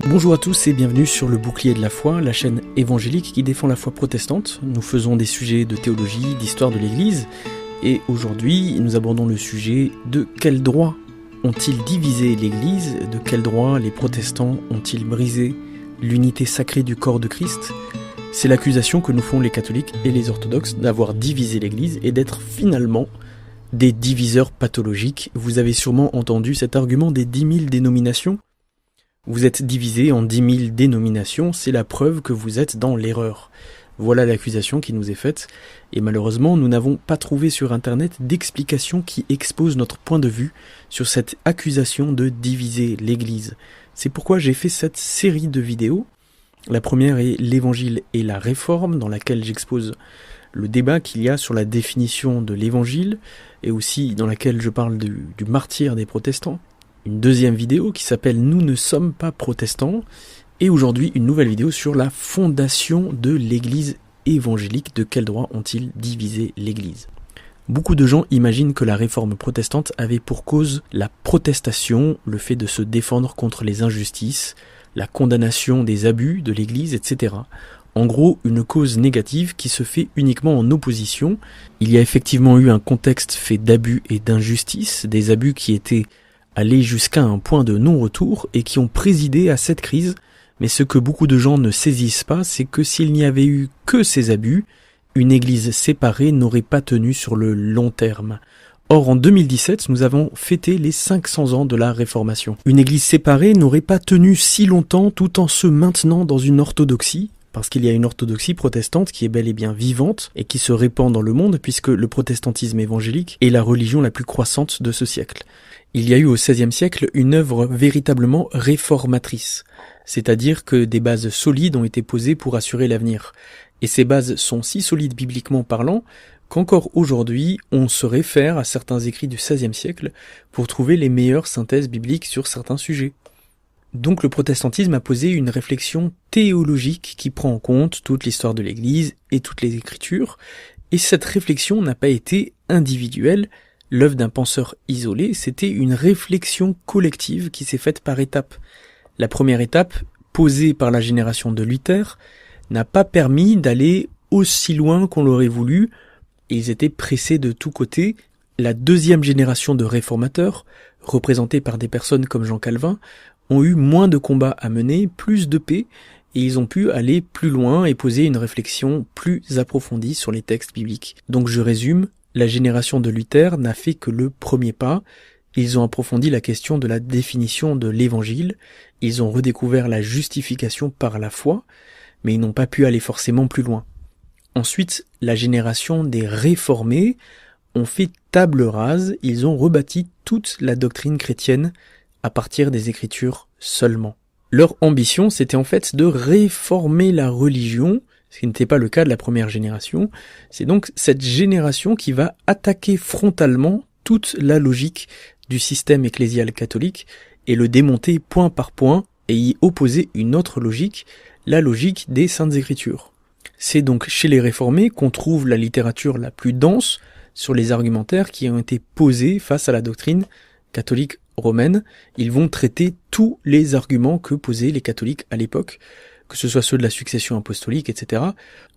Bonjour à tous et bienvenue sur le Bouclier de la foi, la chaîne évangélique qui défend la foi protestante. Nous faisons des sujets de théologie, d'histoire de l'Église, et aujourd'hui nous abordons le sujet de quel droit ont-ils divisé l'Église, de quel droit les protestants ont-ils brisé l'unité sacrée du corps de Christ. C'est l'accusation que nous font les catholiques et les orthodoxes d'avoir divisé l'Église et d'être finalement des diviseurs pathologiques. Vous avez sûrement entendu cet argument des 10 000 dénominations. Vous êtes divisé en 10 000 dénominations, c'est la preuve que vous êtes dans l'erreur. Voilà l'accusation qui nous est faite, et malheureusement nous n'avons pas trouvé sur internet d'explication qui expose notre point de vue sur cette accusation de diviser l'Église. C'est pourquoi j'ai fait cette série de vidéos. La première est l'Évangile et la Réforme, dans laquelle j'expose le débat qu'il y a sur la définition de l'Évangile, et aussi dans laquelle je parle du martyre des protestants. Une deuxième vidéo qui s'appelle « Nous ne sommes pas protestants » et aujourd'hui une nouvelle vidéo sur la fondation de l'Église évangélique. De quel droit ont-ils divisé l'Église ? Beaucoup de gens imaginent que la réforme protestante avait pour cause la protestation, le fait de se défendre contre les injustices, la condamnation des abus de l'Église, etc. En gros, une cause négative qui se fait uniquement en opposition. Il y a effectivement eu un contexte fait d'abus et d'injustices, des abus qui étaient aller jusqu'à un point de non-retour et qui ont présidé à cette crise. Mais ce que beaucoup de gens ne saisissent pas, c'est que s'il n'y avait eu que ces abus, une église séparée n'aurait pas tenu sur le long terme. Or, en 2017, nous avons fêté les 500 ans de la Réformation. Une église séparée n'aurait pas tenu si longtemps tout en se maintenant dans une orthodoxie, parce qu'il y a une orthodoxie protestante qui est bel et bien vivante et qui se répand dans le monde, puisque le protestantisme évangélique est la religion la plus croissante de ce siècle. Il y a eu au XVIe siècle une œuvre véritablement réformatrice, c'est-à-dire que des bases solides ont été posées pour assurer l'avenir. Et ces bases sont si solides bibliquement parlant qu'encore aujourd'hui on se réfère à certains écrits du XVIe siècle pour trouver les meilleures synthèses bibliques sur certains sujets. Donc le protestantisme a posé une réflexion théologique qui prend en compte toute l'histoire de l'Église et toutes les Écritures, et cette réflexion n'a pas été individuelle, l'œuvre d'un penseur isolé, c'était une réflexion collective qui s'est faite par étapes. La première étape, posée par la génération de Luther, n'a pas permis d'aller aussi loin qu'on l'aurait voulu, et ils étaient pressés de tous côtés. La deuxième génération de réformateurs, représentée par des personnes comme Jean Calvin, ont eu moins de combats à mener, plus de paix, et ils ont pu aller plus loin et poser une réflexion plus approfondie sur les textes bibliques. Donc je résume, la génération de Luther n'a fait que le premier pas. Ils ont approfondi la question de la définition de l'Évangile, ils ont redécouvert la justification par la foi, mais ils n'ont pas pu aller forcément plus loin. Ensuite, la génération des réformés ont fait table rase, ils ont rebâti toute la doctrine chrétienne à partir des Écritures seulement. Leur ambition, c'était en fait de réformer la religion, ce qui n'était pas le cas de la première génération. C'est donc cette génération qui va attaquer frontalement toute la logique du système ecclésial catholique et le démonter point par point et y opposer une autre logique, la logique des Saintes Écritures. C'est donc chez les réformés qu'on trouve la littérature la plus dense sur les argumentaires qui ont été posés face à la doctrine catholique romaine. Ils vont traiter tous les arguments que posaient les catholiques à l'époque, que ce soit ceux de la succession apostolique, etc.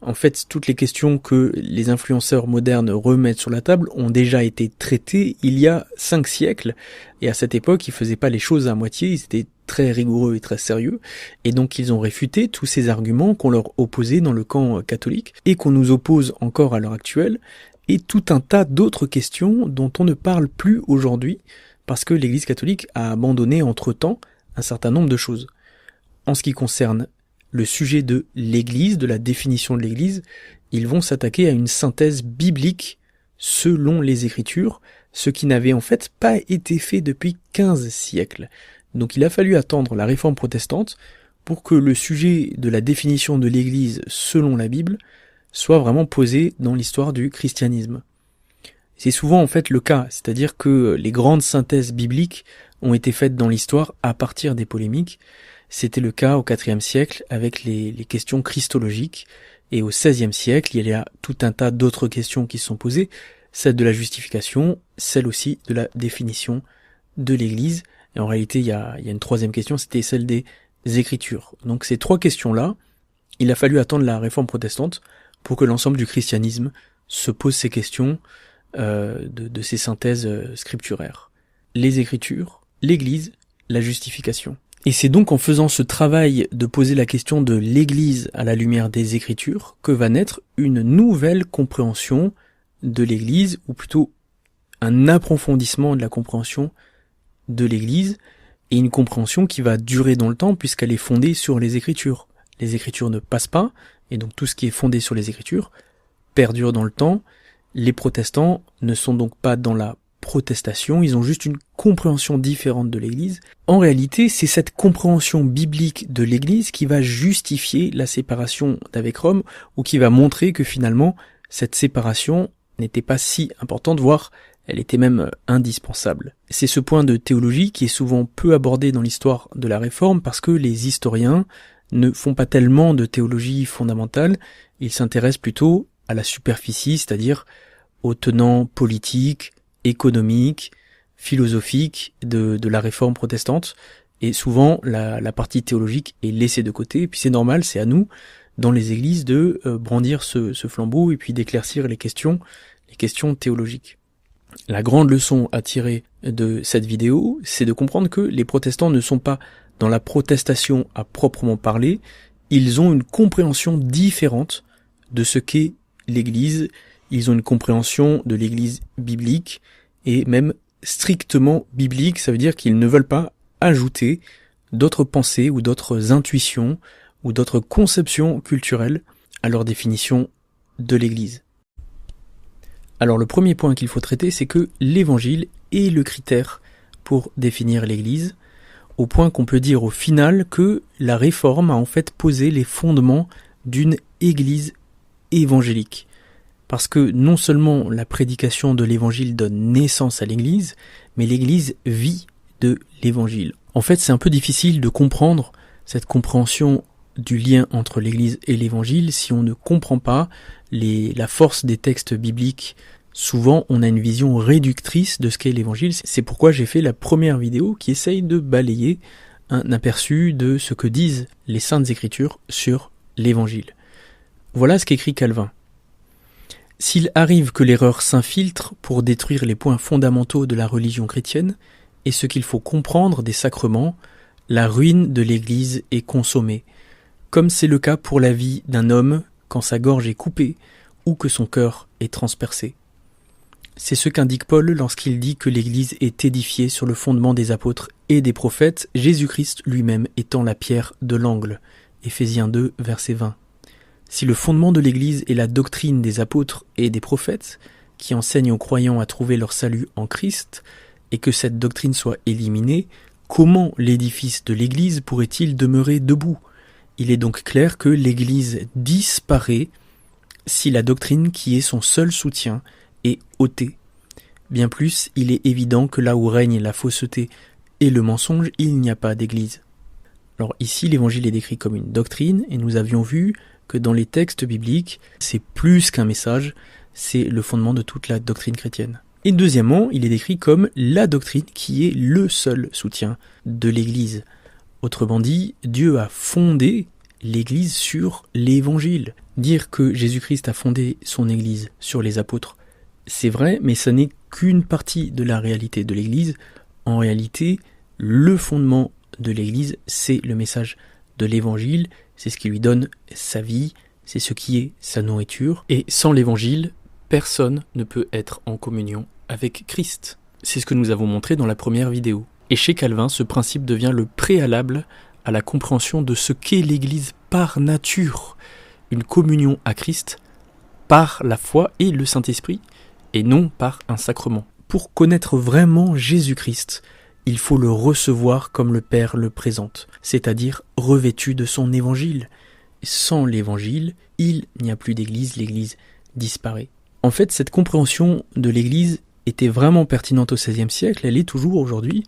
En fait, toutes les questions que les influenceurs modernes remettent sur la table ont déjà été traitées il y a 5 siècles, et à cette époque, ils faisaient pas les choses à moitié, ils étaient très rigoureux et très sérieux, et donc ils ont réfuté tous ces arguments qu'on leur opposait dans le camp catholique, et qu'on nous oppose encore à l'heure actuelle, et tout un tas d'autres questions dont on ne parle plus aujourd'hui, parce que l'Église catholique a abandonné entre-temps un certain nombre de choses. En ce qui concerne le sujet de l'Église, de la définition de l'Église, ils vont s'attaquer à une synthèse biblique selon les Écritures, ce qui n'avait en fait pas été fait depuis 15 siècles. Donc il a fallu attendre la Réforme protestante pour que le sujet de la définition de l'Église selon la Bible soit vraiment posé dans l'histoire du christianisme. C'est souvent en fait le cas, c'est-à-dire que les grandes synthèses bibliques ont été faites dans l'histoire à partir des polémiques. C'était le cas au IVe siècle avec les questions christologiques, et au XVIe siècle, il y a tout un tas d'autres questions qui se sont posées, celle de la justification, celle aussi de la définition de l'Église, et en réalité il y a une troisième question, c'était celle des Écritures. Donc ces 3 questions-là, il a fallu attendre la Réforme protestante pour que l'ensemble du christianisme se pose ces questions de ces synthèses scripturaires. Les Écritures, l'Église, la justification. Et c'est donc en faisant ce travail de poser la question de l'Église à la lumière des Écritures que va naître une nouvelle compréhension de l'Église, ou plutôt un approfondissement de la compréhension de l'Église, et une compréhension qui va durer dans le temps puisqu'elle est fondée sur les Écritures. Les Écritures ne passent pas, et donc tout ce qui est fondé sur les Écritures perdure dans le temps. Les protestants ne sont donc pas dans la protestation, ils ont juste une compréhension différente de l'Église. En réalité, c'est cette compréhension biblique de l'Église qui va justifier la séparation d'avec Rome, ou qui va montrer que finalement, cette séparation n'était pas si importante, voire elle était même indispensable. C'est ce point de théologie qui est souvent peu abordé dans l'histoire de la Réforme, parce que les historiens ne font pas tellement de théologie fondamentale, ils s'intéressent plutôt à la superficie, c'est-à-dire aux tenants politiques, économiques, philosophiques de la Réforme protestante, et souvent la partie théologique est laissée de côté, et puis c'est normal, c'est à nous, dans les églises, de brandir ce flambeau, et puis d'éclaircir les questions théologiques. La grande leçon à tirer de cette vidéo, c'est de comprendre que les protestants ne sont pas dans la protestation à proprement parler, ils ont une compréhension différente de ce qu'est l'Église, ils ont une compréhension de l'Église biblique, et même strictement biblique, ça veut dire qu'ils ne veulent pas ajouter d'autres pensées ou d'autres intuitions ou d'autres conceptions culturelles à leur définition de l'Église. Alors le premier point qu'il faut traiter, c'est que l'Évangile est le critère pour définir l'Église, au point qu'on peut dire au final que la Réforme a en fait posé les fondements d'une Église évangélique. Parce que non seulement la prédication de l'Évangile donne naissance à l'Église, mais l'Église vit de l'Évangile. En fait, c'est un peu difficile de comprendre cette compréhension du lien entre l'Église et l'Évangile si on ne comprend pas la force des textes bibliques. Souvent, on a une vision réductrice de ce qu'est l'Évangile. C'est pourquoi j'ai fait la première vidéo qui essaye de balayer un aperçu de ce que disent les Saintes Écritures sur l'Évangile. Voilà ce qu'écrit Calvin. S'il arrive que l'erreur s'infiltre pour détruire les points fondamentaux de la religion chrétienne et ce qu'il faut comprendre des sacrements, la ruine de l'Église est consommée, comme c'est le cas pour la vie d'un homme quand sa gorge est coupée ou que son cœur est transpercé. C'est ce qu'indique Paul lorsqu'il dit que l'Église est édifiée sur le fondement des apôtres et des prophètes, Jésus-Christ lui-même étant la pierre de l'angle. Éphésiens 2, verset 20. Si le fondement de l'Église est la doctrine des apôtres et des prophètes, qui enseignent aux croyants à trouver leur salut en Christ, et que cette doctrine soit éliminée, comment l'édifice de l'Église pourrait-il demeurer debout ? Il est donc clair que l'Église disparaît si la doctrine qui est son seul soutien est ôtée. Bien plus, il est évident que là où règne la fausseté et le mensonge, il n'y a pas d'Église. Alors ici, l'Évangile est décrit comme une doctrine, et nous avions vu que dans les textes bibliques, c'est plus qu'un message, c'est le fondement de toute la doctrine chrétienne. Et deuxièmement, il est décrit comme la doctrine qui est le seul soutien de l'Église. Autrement dit, Dieu a fondé l'Église sur l'Évangile. Dire que Jésus-Christ a fondé son Église sur les apôtres, c'est vrai, mais ce n'est qu'une partie de la réalité de l'Église. En réalité, le fondement de l'Église, c'est le message de l'Évangile, c'est ce qui lui donne sa vie, c'est ce qui est sa nourriture. Et sans l'Évangile, personne ne peut être en communion avec Christ. C'est ce que nous avons montré dans la première vidéo. Et chez Calvin, ce principe devient le préalable à la compréhension de ce qu'est l'Église par nature. Une communion à Christ par la foi et le Saint-Esprit, et non par un sacrement. Pour connaître vraiment Jésus-Christ, il faut le recevoir comme le Père le présente, c'est-à-dire revêtu de son évangile. Sans l'évangile, il n'y a plus d'église, l'église disparaît. En fait, cette compréhension de l'église était vraiment pertinente au XVIe siècle, elle est toujours aujourd'hui.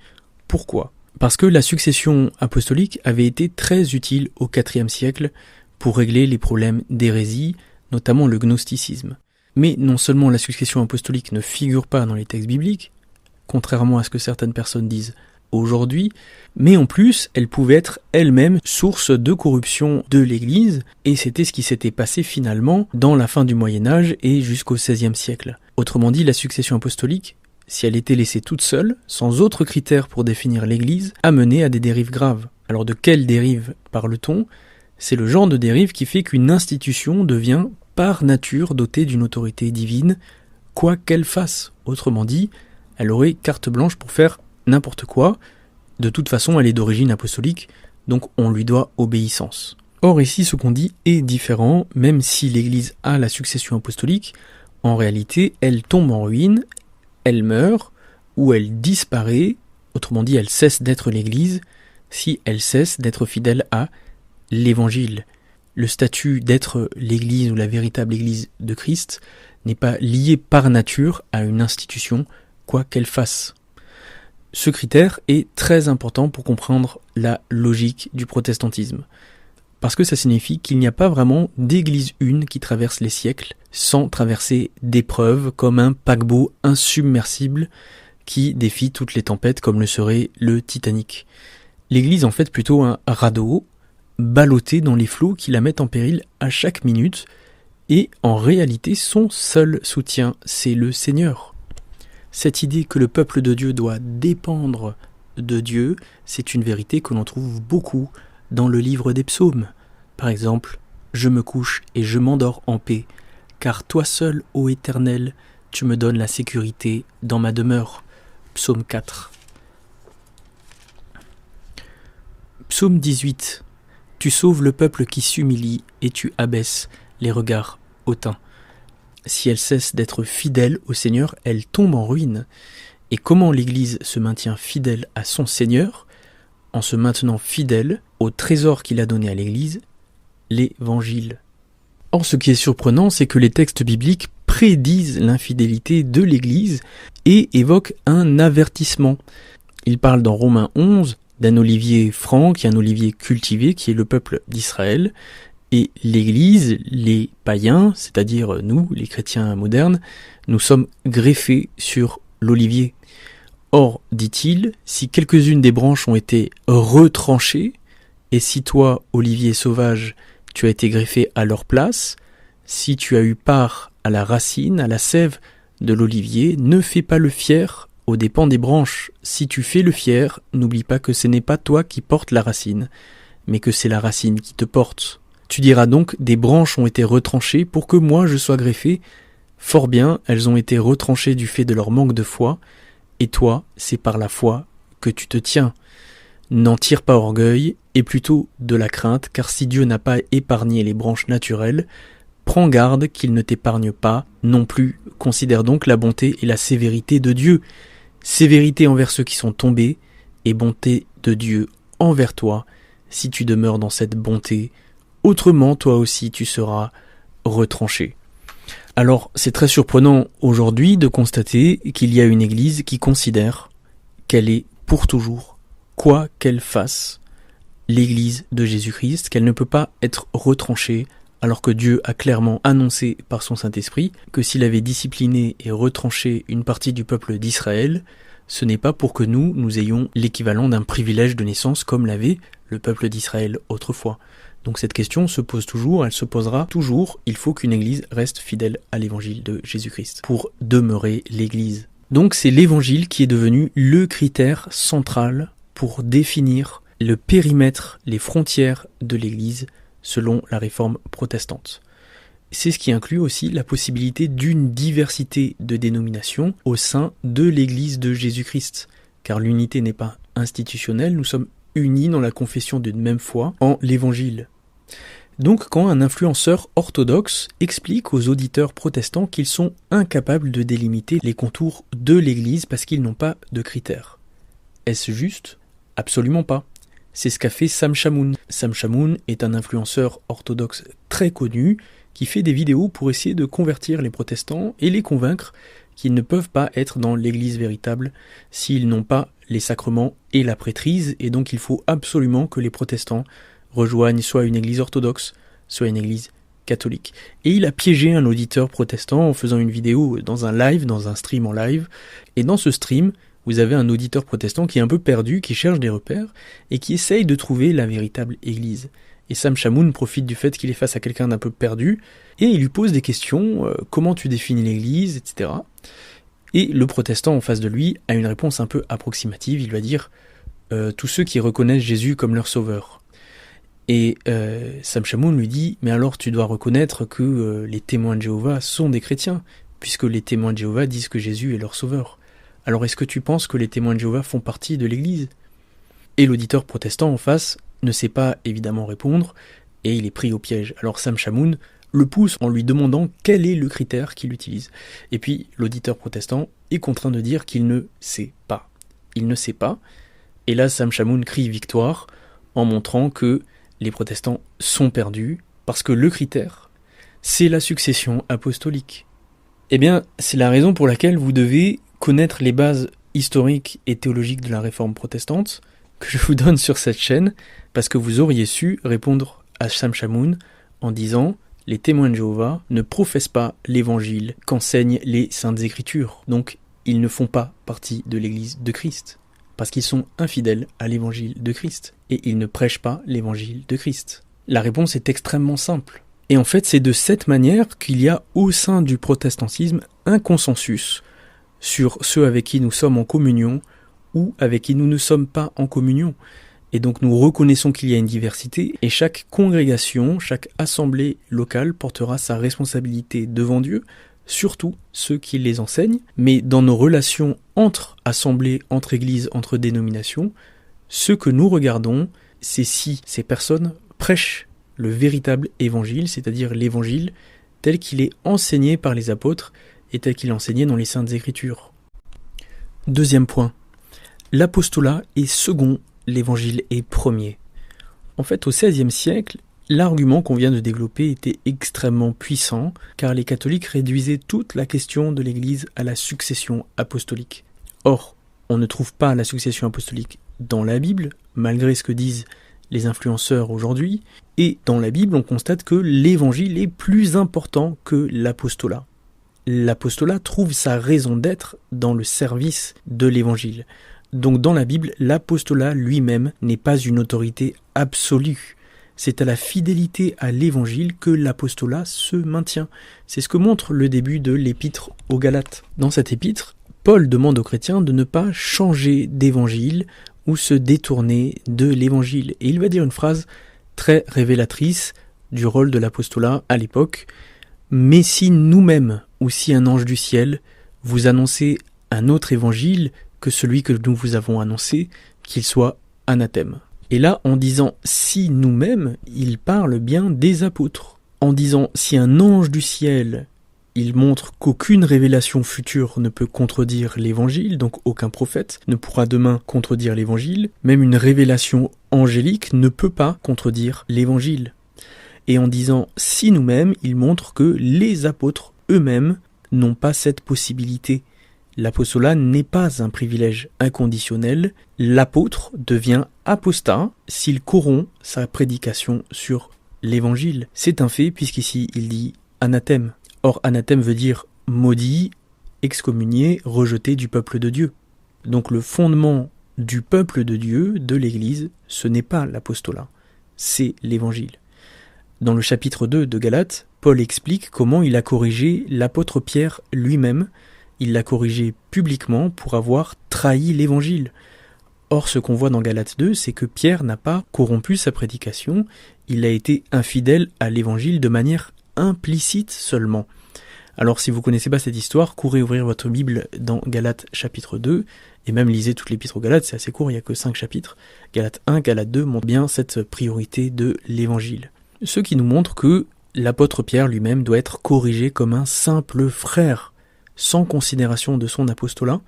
Pourquoi ? Parce que la succession apostolique avait été très utile au IVe siècle pour régler les problèmes d'hérésie, notamment le gnosticisme. Mais non seulement la succession apostolique ne figure pas dans les textes bibliques, contrairement à ce que certaines personnes disent, aujourd'hui, mais en plus, elle pouvait être elle-même source de corruption de l'Église, et c'était ce qui s'était passé finalement dans la fin du Moyen-Âge et jusqu'au XVIe siècle. Autrement dit, la succession apostolique, si elle était laissée toute seule, sans autre critère pour définir l'Église, a mené à des dérives graves. Alors de quelle dérive parle-t-on ? C'est le genre de dérive qui fait qu'une institution devient par nature dotée d'une autorité divine, quoi qu'elle fasse. Autrement dit, elle aurait carte blanche pour faire n'importe quoi. De toute façon, elle est d'origine apostolique, donc on lui doit obéissance. Or ici, ce qu'on dit est différent, même si l'Église a la succession apostolique, en réalité, elle tombe en ruine, elle meurt, ou elle disparaît, autrement dit, elle cesse d'être l'Église, si elle cesse d'être fidèle à l'Évangile. Le statut d'être l'Église ou la véritable Église de Christ n'est pas lié par nature à une institution, quoi qu'elle fasse. Ce critère est très important pour comprendre la logique du protestantisme, parce que ça signifie qu'il n'y a pas vraiment d'église une qui traverse les siècles sans traverser d'épreuves comme un paquebot insubmersible qui défie toutes les tempêtes comme le serait le Titanic. L'église en fait plutôt un radeau ballotté dans les flots qui la mettent en péril à chaque minute, et en réalité son seul soutien c'est le Seigneur. Cette idée que le peuple de Dieu doit dépendre de Dieu, c'est une vérité que l'on trouve beaucoup dans le livre des psaumes. Par exemple, « Je me couche et je m'endors en paix, car toi seul, ô Éternel, tu me donnes la sécurité dans ma demeure. » Psaume 4. Psaume 18. « Tu sauves le peuple qui s'humilie et tu abaisses les regards hautains. » Si elle cesse d'être fidèle au Seigneur, elle tombe en ruine. Et comment l'Église se maintient fidèle à son Seigneur ? En se maintenant fidèle au trésor qu'il a donné à l'Église, l'Évangile. Or, ce qui est surprenant, c'est que les textes bibliques prédisent l'infidélité de l'Église et évoquent un avertissement. Ils parlent dans Romains 11 d'un olivier franc, qui est un olivier cultivé, qui est le peuple d'Israël, et l'Église, les païens, c'est-à-dire nous, les chrétiens modernes, nous sommes greffés sur l'olivier. Or, dit-il, si quelques-unes des branches ont été retranchées, et si toi, olivier sauvage, tu as été greffé à leur place, si tu as eu part à la racine, à la sève de l'olivier, ne fais pas le fier aux dépens des branches. Si tu fais le fier, n'oublie pas que ce n'est pas toi qui portes la racine, mais que c'est la racine qui te porte. Tu diras donc, des branches ont été retranchées pour que moi je sois greffé. Fort bien, elles ont été retranchées du fait de leur manque de foi, et toi, c'est par la foi que tu te tiens. N'en tire pas orgueil, et plutôt de la crainte, car si Dieu n'a pas épargné les branches naturelles, prends garde qu'il ne t'épargne pas non plus. Considère donc la bonté et la sévérité de Dieu. Sévérité envers ceux qui sont tombés, et bonté de Dieu envers toi, si tu demeures dans cette bonté. Autrement, toi aussi, tu seras retranché. Alors, c'est très surprenant aujourd'hui de constater qu'il y a une Église qui considère qu'elle est pour toujours, quoi qu'elle fasse, l'Église de Jésus-Christ, qu'elle ne peut pas être retranchée, alors que Dieu a clairement annoncé par son Saint-Esprit que s'il avait discipliné et retranché une partie du peuple d'Israël, ce n'est pas pour que nous ayons l'équivalent d'un privilège de naissance comme l'avait le peuple d'Israël autrefois. Donc cette question se pose toujours, elle se posera toujours, il faut qu'une Église reste fidèle à l'Évangile de Jésus-Christ pour demeurer l'Église. Donc c'est l'Évangile qui est devenu le critère central pour définir le périmètre, les frontières de l'Église selon la réforme protestante. C'est ce qui inclut aussi la possibilité d'une diversité de dénominations au sein de l'Église de Jésus-Christ, car l'unité n'est pas institutionnelle, nous sommes unis dans la confession d'une même foi en l'Évangile. Donc quand un influenceur orthodoxe explique aux auditeurs protestants qu'ils sont incapables de délimiter les contours de l'Église parce qu'ils n'ont pas de critères. Est-ce juste ? Absolument pas. C'est ce qu'a fait Sam Shamoun. Sam Shamoun est un influenceur orthodoxe très connu qui fait des vidéos pour essayer de convertir les protestants et les convaincre qu'ils ne peuvent pas être dans l'Église véritable s'ils n'ont pas les sacrements et la prêtrise, et donc il faut absolument que les protestants rejoignent soit une Église orthodoxe, soit une Église catholique. Et il a piégé un auditeur protestant en faisant une vidéo dans un live, dans un stream en live, et dans ce stream, vous avez un auditeur protestant qui est un peu perdu, qui cherche des repères, et qui essaye de trouver la véritable Église. Et Sam Shamoun profite du fait qu'il est face à quelqu'un d'un peu perdu, et il lui pose des questions, comment tu définis l'Église, etc. Et le protestant en face de lui a une réponse un peu approximative, il va dire tous ceux qui reconnaissent Jésus comme leur sauveur. Et Sam Shamoun lui dit mais alors tu dois reconnaître que les témoins de Jéhovah sont des chrétiens, puisque les témoins de Jéhovah disent que Jésus est leur sauveur. Alors est-ce que tu penses que les témoins de Jéhovah font partie de l'Église ? Et l'auditeur protestant en face ne sait pas évidemment répondre, et il est pris au piège. Alors Sam Shamoun le pousse en lui demandant quel est le critère qu'il utilise. Et puis l'auditeur protestant est contraint de dire qu'il ne sait pas. Il ne sait pas, et là Sam Shamoun crie victoire en montrant que les protestants sont perdus, parce que le critère, c'est la succession apostolique. Eh bien, c'est la raison pour laquelle vous devez connaître les bases historiques et théologiques de la réforme protestante, que je vous donne sur cette chaîne, parce que vous auriez su répondre à Sam Shamoun en disant « Les témoins de Jéhovah ne professent pas l'évangile qu'enseignent les Saintes Écritures, donc ils ne font pas partie de l'Église de Christ, parce qu'ils sont infidèles à l'évangile de Christ, et ils ne prêchent pas l'évangile de Christ. » La réponse est extrêmement simple. Et en fait, c'est de cette manière qu'il y a au sein du protestantisme un consensus sur ceux avec qui nous sommes en communion ou avec qui nous ne sommes pas en communion. Et donc nous reconnaissons qu'il y a une diversité et chaque congrégation, chaque assemblée locale portera sa responsabilité devant Dieu, surtout ceux qui les enseignent. Mais dans nos relations entre assemblées, entre églises, entre dénominations, ce que nous regardons, c'est si ces personnes prêchent le véritable évangile, c'est-à-dire l'évangile tel qu'il est enseigné par les apôtres et tel qu'il est enseigné dans les Saintes Écritures. Deuxième point. L'apostolat est second, l'évangile est premier. En fait, au XVIe siècle, l'argument qu'on vient de développer était extrêmement puissant, car les catholiques réduisaient toute la question de l'Église à la succession apostolique. Or, on ne trouve pas la succession apostolique dans la Bible, malgré ce que disent les influenceurs aujourd'hui, et dans la Bible, on constate que l'évangile est plus important que l'apostolat. L'apostolat trouve sa raison d'être dans le service de l'évangile. Donc dans la Bible, l'apostolat lui-même n'est pas une autorité absolue. C'est à la fidélité à l'évangile que l'apostolat se maintient. C'est ce que montre le début de l'épître aux Galates. Dans cette épître, Paul demande aux chrétiens de ne pas changer d'évangile ou se détourner de l'évangile. Et il va dire une phrase très révélatrice du rôle de l'apostolat à l'époque. « Mais si nous-mêmes, ou si un ange du ciel, vous annoncez un autre évangile que celui que nous vous avons annoncé, qu'il soit anathème. » Et là, en disant « si nous-mêmes », il parle bien des apôtres. En disant « si un ange du ciel », il montre qu'aucune révélation future ne peut contredire l'évangile, donc aucun prophète ne pourra demain contredire l'évangile, même une révélation angélique ne peut pas contredire l'évangile. Et en disant « si nous-mêmes », il montre que les apôtres eux-mêmes n'ont pas cette possibilité. L'apostolat n'est pas un privilège inconditionnel. L'apôtre devient apostat s'il corrompt sa prédication sur l'évangile. C'est un fait puisqu'ici il dit anathème. Or anathème veut dire maudit, excommunié, rejeté du peuple de Dieu. Donc le fondement du peuple de Dieu, de l'Église, ce n'est pas l'apostolat, c'est l'évangile. Dans le chapitre 2 de Galates, Paul explique comment il a corrigé l'apôtre Pierre lui-même. Il l'a corrigé publiquement pour avoir trahi l'évangile. Or, ce qu'on voit dans Galates 2, c'est que Pierre n'a pas corrompu sa prédication, il a été infidèle à l'évangile de manière implicite seulement. Alors, si vous ne connaissez pas cette histoire, courez ouvrir votre Bible dans Galates chapitre 2, et même lisez toute l'épître aux Galates, c'est assez court, il n'y a que 5 chapitres. Galates 1, Galates 2 montrent bien cette priorité de l'évangile. Ce qui nous montre que l'apôtre Pierre lui-même doit être corrigé comme un simple frère, sans considération de son apostolat,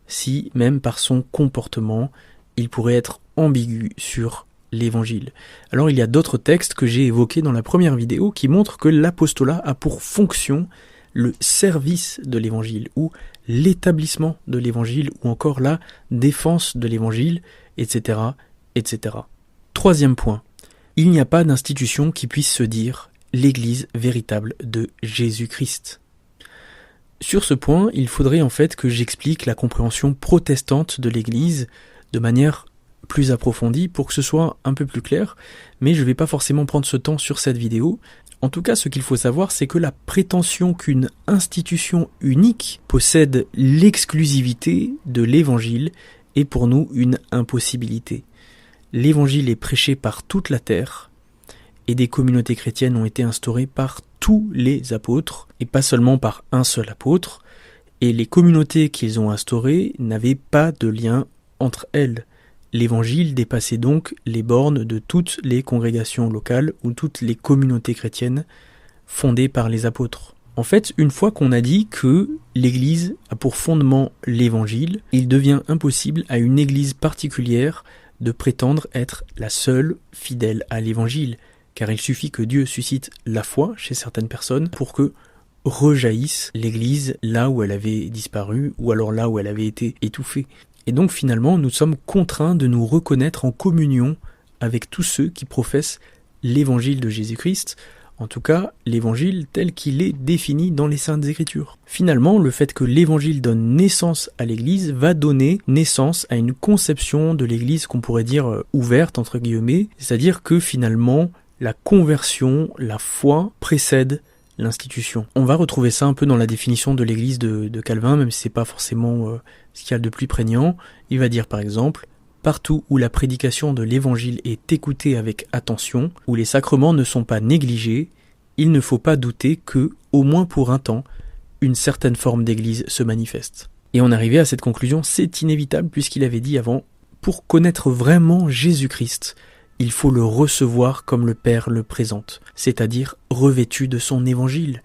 si même par son comportement, il pourrait être ambigu sur l'évangile. Alors il y a d'autres textes que j'ai évoqués dans la première vidéo qui montrent que l'apostolat a pour fonction le service de l'évangile, ou l'établissement de l'évangile, ou encore la défense de l'évangile, etc., etc. Troisième point, il n'y a pas d'institution qui puisse se dire l'Église véritable de Jésus-Christ. Sur ce point, il faudrait en fait que j'explique la compréhension protestante de l'Église de manière plus approfondie pour que ce soit un peu plus clair, mais je ne vais pas forcément prendre ce temps sur cette vidéo. En tout cas, ce qu'il faut savoir, c'est que la prétention qu'une institution unique possède l'exclusivité de l'Évangile est pour nous une impossibilité. L'Évangile est prêché par toute la terre, et des communautés chrétiennes ont été instaurées par tous les apôtres, et pas seulement par un seul apôtre, et les communautés qu'ils ont instaurées n'avaient pas de lien entre elles. L'Évangile dépassait donc les bornes de toutes les congrégations locales ou toutes les communautés chrétiennes fondées par les apôtres. En fait, une fois qu'on a dit que l'Église a pour fondement l'Évangile, il devient impossible à une Église particulière de prétendre être la seule fidèle à l'Évangile, car il suffit que Dieu suscite la foi chez certaines personnes pour que rejaillisse l'Église là où elle avait disparu ou alors là où elle avait été étouffée. Et donc finalement, nous sommes contraints de nous reconnaître en communion avec tous ceux qui professent l'Évangile de Jésus-Christ, en tout cas l'Évangile tel qu'il est défini dans les Saintes Écritures. Finalement, le fait que l'Évangile donne naissance à l'Église va donner naissance à une conception de l'Église qu'on pourrait dire ouverte, entre guillemets, c'est-à-dire que finalement, la conversion, la foi précède l'institution. On va retrouver ça un peu dans la définition de l'Église de Calvin, même si c'est pas forcément ce qu'il y a de plus prégnant. Il va dire par exemple, partout où la prédication de l'Évangile est écoutée avec attention, où les sacrements ne sont pas négligés, il ne faut pas douter que, au moins pour un temps, une certaine forme d'Église se manifeste. Et on arrivait à cette conclusion, c'est inévitable puisqu'il avait dit avant, pour connaître vraiment Jésus-Christ, il faut le recevoir comme le Père le présente, c'est-à-dire revêtu de son évangile.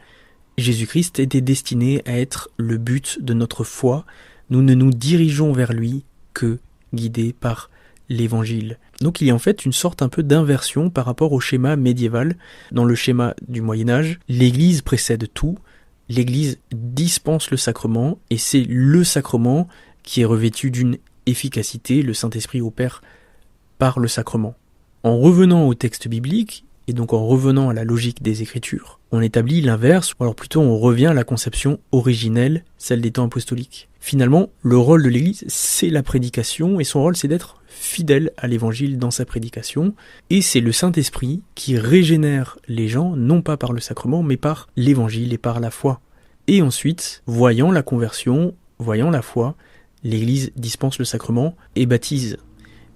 Jésus-Christ était destiné à être le but de notre foi, nous ne nous dirigeons vers lui que guidés par l'évangile. Donc il y a en fait une sorte un peu d'inversion par rapport au schéma médiéval. Dans le schéma du Moyen-Âge, l'Église précède tout, l'Église dispense le sacrement, et c'est le sacrement qui est revêtu d'une efficacité, le Saint-Esprit opère par le sacrement. En revenant au texte biblique, et donc en revenant à la logique des Écritures, on établit l'inverse, ou alors plutôt on revient à la conception originelle, celle des temps apostoliques. Finalement, le rôle de l'Église, c'est la prédication, et son rôle c'est d'être fidèle à l'Évangile dans sa prédication, et c'est le Saint-Esprit qui régénère les gens, non pas par le sacrement, mais par l'Évangile et par la foi. Et ensuite, voyant la conversion, voyant la foi, l'Église dispense le sacrement et baptise.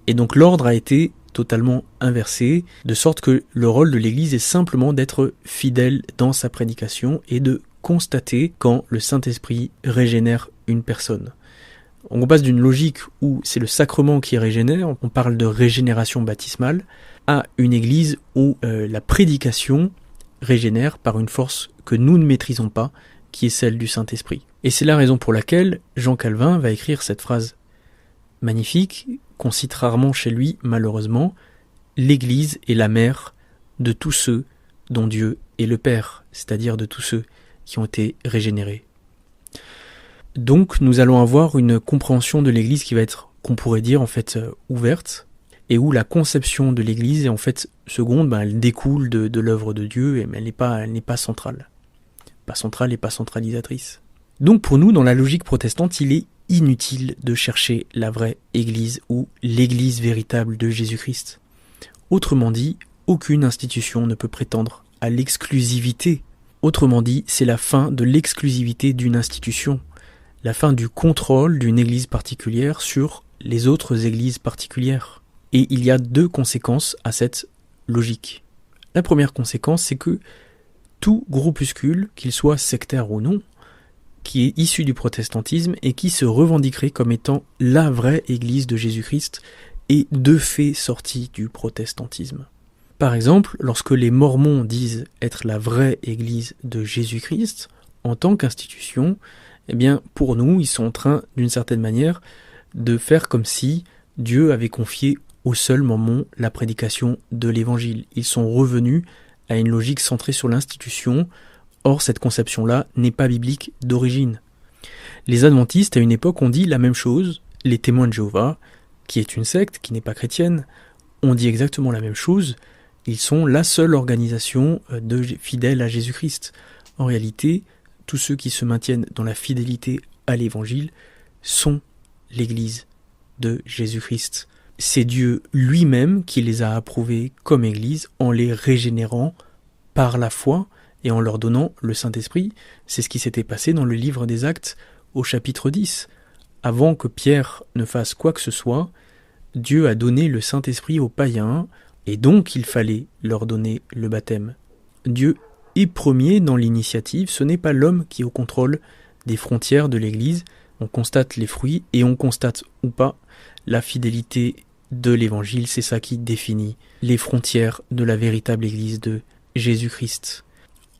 Et donc l'ordre a été totalement inversé, de sorte que le rôle de l'Église est simplement d'être fidèle dans sa prédication et de constater quand le Saint-Esprit régénère une personne. On passe d'une logique où c'est le sacrement qui régénère, on parle de régénération baptismale, à une Église où la prédication régénère par une force que nous ne maîtrisons pas, qui est celle du Saint-Esprit. Et c'est la raison pour laquelle Jean Calvin va écrire cette phrase magnifique, qu'on cite rarement chez lui, malheureusement, « L'Église est la mère de tous ceux dont Dieu est le Père, c'est-à-dire de tous ceux qui ont été régénérés. » Donc nous allons avoir une compréhension de l'Église qui va être, qu'on pourrait dire en fait, ouverte, et où la conception de l'Église est en fait seconde, elle découle de l'œuvre de Dieu, mais elle n'est pas centrale. Pas centrale et pas centralisatrice. Donc pour nous, dans la logique protestante, il est inutile de chercher la vraie Église ou l'Église véritable de Jésus-Christ. Autrement dit, aucune institution ne peut prétendre à l'exclusivité. Autrement dit, c'est la fin de l'exclusivité d'une institution, la fin du contrôle d'une Église particulière sur les autres Églises particulières. Et il y a deux conséquences à cette logique. La première conséquence, c'est que tout groupuscule, qu'il soit sectaire ou non, qui est issu du protestantisme et qui se revendiquerait comme étant la vraie Église de Jésus-Christ est de fait sorti du protestantisme. Par exemple, lorsque les Mormons disent être la vraie Église de Jésus-Christ, en tant qu'institution, eh bien, pour nous, ils sont en train, d'une certaine manière, de faire comme si Dieu avait confié aux seuls Mormons la prédication de l'Évangile. Ils sont revenus à une logique centrée sur l'institution. Or, cette conception-là n'est pas biblique d'origine. Les adventistes, à une époque, ont dit la même chose. Les témoins de Jéhovah, qui est une secte, qui n'est pas chrétienne, ont dit exactement la même chose. Ils sont la seule organisation fidèle à Jésus-Christ. En réalité, tous ceux qui se maintiennent dans la fidélité à l'Évangile sont l'Église de Jésus-Christ. C'est Dieu lui-même qui les a approuvés comme Église en les régénérant par la foi et en leur donnant le Saint-Esprit. C'est ce qui s'était passé dans le livre des Actes au chapitre 10. Avant que Pierre ne fasse quoi que ce soit, Dieu a donné le Saint-Esprit aux païens et donc il fallait leur donner le baptême. Dieu est premier dans l'initiative, ce n'est pas l'homme qui est au contrôle des frontières de l'Église. On constate les fruits et on constate ou pas la fidélité de l'Évangile, c'est ça qui définit les frontières de la véritable Église de Jésus-Christ.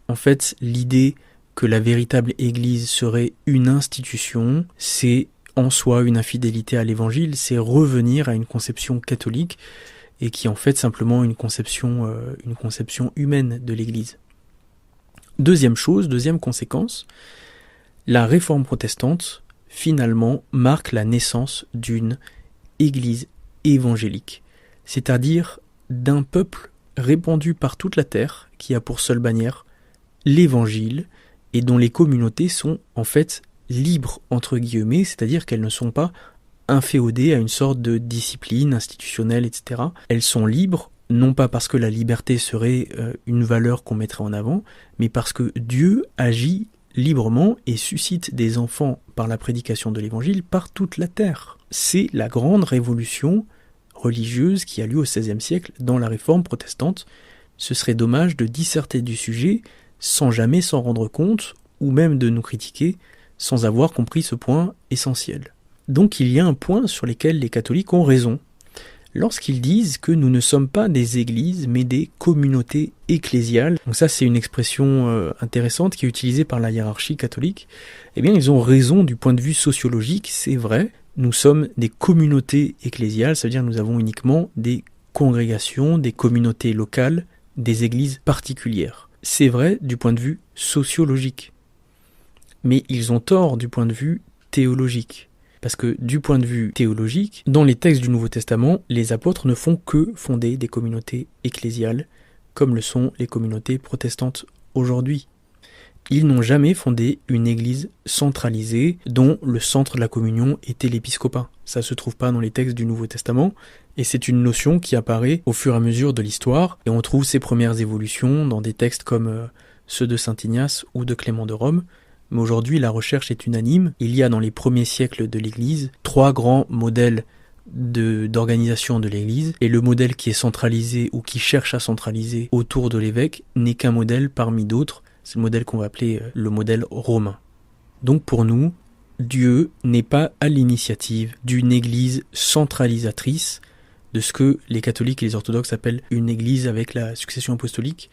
En fait, l'idée que la véritable Église serait une institution, c'est en soi une infidélité à l'Évangile, c'est revenir à une conception catholique et qui est en fait simplement une conception humaine de l'Église. Deuxième conséquence, la réforme protestante finalement marque la naissance d'une Église évangélique, c'est-à-dire d'un peuple répandu par toute la terre qui a pour seule bannière l'Évangile et dont les communautés sont en fait libres entre guillemets, c'est-à-dire qu'elles ne sont pas inféodées à une sorte de discipline institutionnelle, etc. Elles sont libres, non pas parce que la liberté serait une valeur qu'on mettrait en avant, mais parce que Dieu agit librement et suscite des enfants par la prédication de l'Évangile par toute la terre. C'est la grande révolution religieuse qui a lieu au XVIe siècle dans la réforme protestante. Ce serait dommage de disserter du sujet sans jamais s'en rendre compte, ou même de nous critiquer sans avoir compris ce point essentiel. Donc il y a un point sur lequel les catholiques ont raison, lorsqu'ils disent que nous ne sommes pas des églises, mais des communautés ecclésiales. Donc ça, c'est une expression intéressante qui est utilisée par la hiérarchie catholique. Eh bien, ils ont raison du point de vue sociologique, c'est vrai. Nous sommes des communautés ecclésiales, ça veut dire que nous avons uniquement des congrégations, des communautés locales, des églises particulières. C'est vrai du point de vue sociologique. Mais ils ont tort du point de vue théologique. Parce que du point de vue théologique, dans les textes du Nouveau Testament, les apôtres ne font que fonder des communautés ecclésiales, comme le sont les communautés protestantes aujourd'hui. Ils n'ont jamais fondé une église centralisée dont le centre de la communion était l'épiscopat. Ça se trouve pas dans les textes du Nouveau Testament, et c'est une notion qui apparaît au fur et à mesure de l'histoire, et on trouve ses premières évolutions dans des textes comme ceux de Saint Ignace ou de Clément de Rome. Mais aujourd'hui, la recherche est unanime. Il y a dans les premiers siècles de l'Église 3 grands modèles d'organisation de l'Église, et le modèle qui est centralisé ou qui cherche à centraliser autour de l'évêque n'est qu'un modèle parmi d'autres. C'est le modèle qu'on va appeler le modèle romain. Donc pour nous, Dieu n'est pas à l'initiative d'une Église centralisatrice, de ce que les catholiques et les orthodoxes appellent une Église avec la succession apostolique.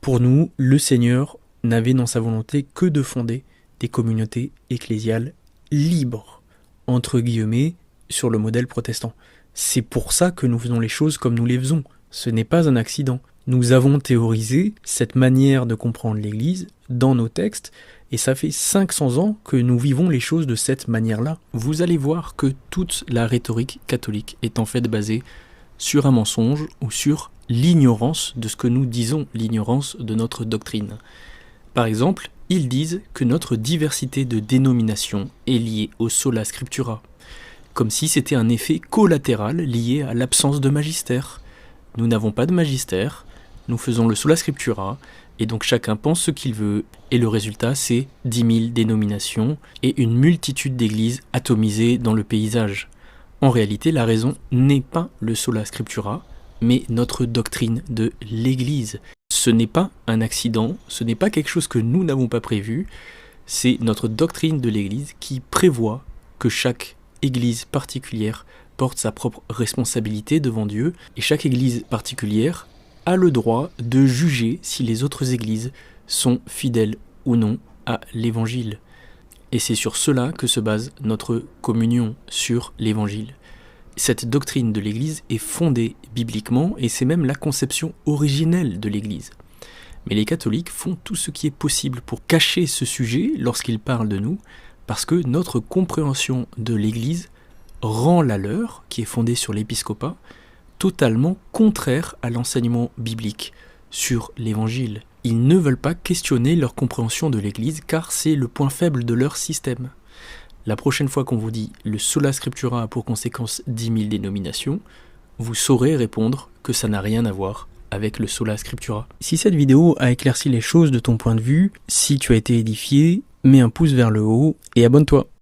Pour nous, le Seigneur n'avait dans sa volonté que de fonder des communautés ecclésiales libres, entre guillemets, sur le modèle protestant. C'est pour ça que nous faisons les choses comme nous les faisons. Ce n'est pas un accident. Nous avons théorisé cette manière de comprendre l'Église dans nos textes, et ça fait 500 ans que nous vivons les choses de cette manière-là. Vous allez voir que toute la rhétorique catholique est en fait basée sur un mensonge ou sur l'ignorance de ce que nous disons, l'ignorance de notre doctrine. Par exemple, ils disent que notre diversité de dénominations est liée au sola scriptura, comme si c'était un effet collatéral lié à l'absence de magistère. Nous n'avons pas de magistère, nous faisons le sola scriptura, et donc chacun pense ce qu'il veut, et le résultat c'est 10 000 dénominations et une multitude d'églises atomisées dans le paysage. En réalité, la raison n'est pas le sola scriptura, mais notre doctrine de l'Église. Ce n'est pas un accident, ce n'est pas quelque chose que nous n'avons pas prévu, c'est notre doctrine de l'Église qui prévoit que chaque Église particulière porte sa propre responsabilité devant Dieu, et chaque Église particulière a le droit de juger si les autres Églises sont fidèles ou non à l'Évangile. Et c'est sur cela que se base notre communion, sur l'Évangile. Cette doctrine de l'Église est fondée bibliquement et c'est même la conception originelle de l'Église. Mais les catholiques font tout ce qui est possible pour cacher ce sujet lorsqu'ils parlent de nous, parce que notre compréhension de l'Église rend la leur, qui est fondée sur l'épiscopat, totalement contraire à l'enseignement biblique sur l'Évangile. Ils ne veulent pas questionner leur compréhension de l'Église car c'est le point faible de leur système. La prochaine fois qu'on vous dit le sola scriptura a pour conséquence 10 000 dénominations, vous saurez répondre que ça n'a rien à voir avec le sola scriptura. Si cette vidéo a éclairci les choses de ton point de vue, si tu as été édifié, mets un pouce vers le haut et abonne-toi.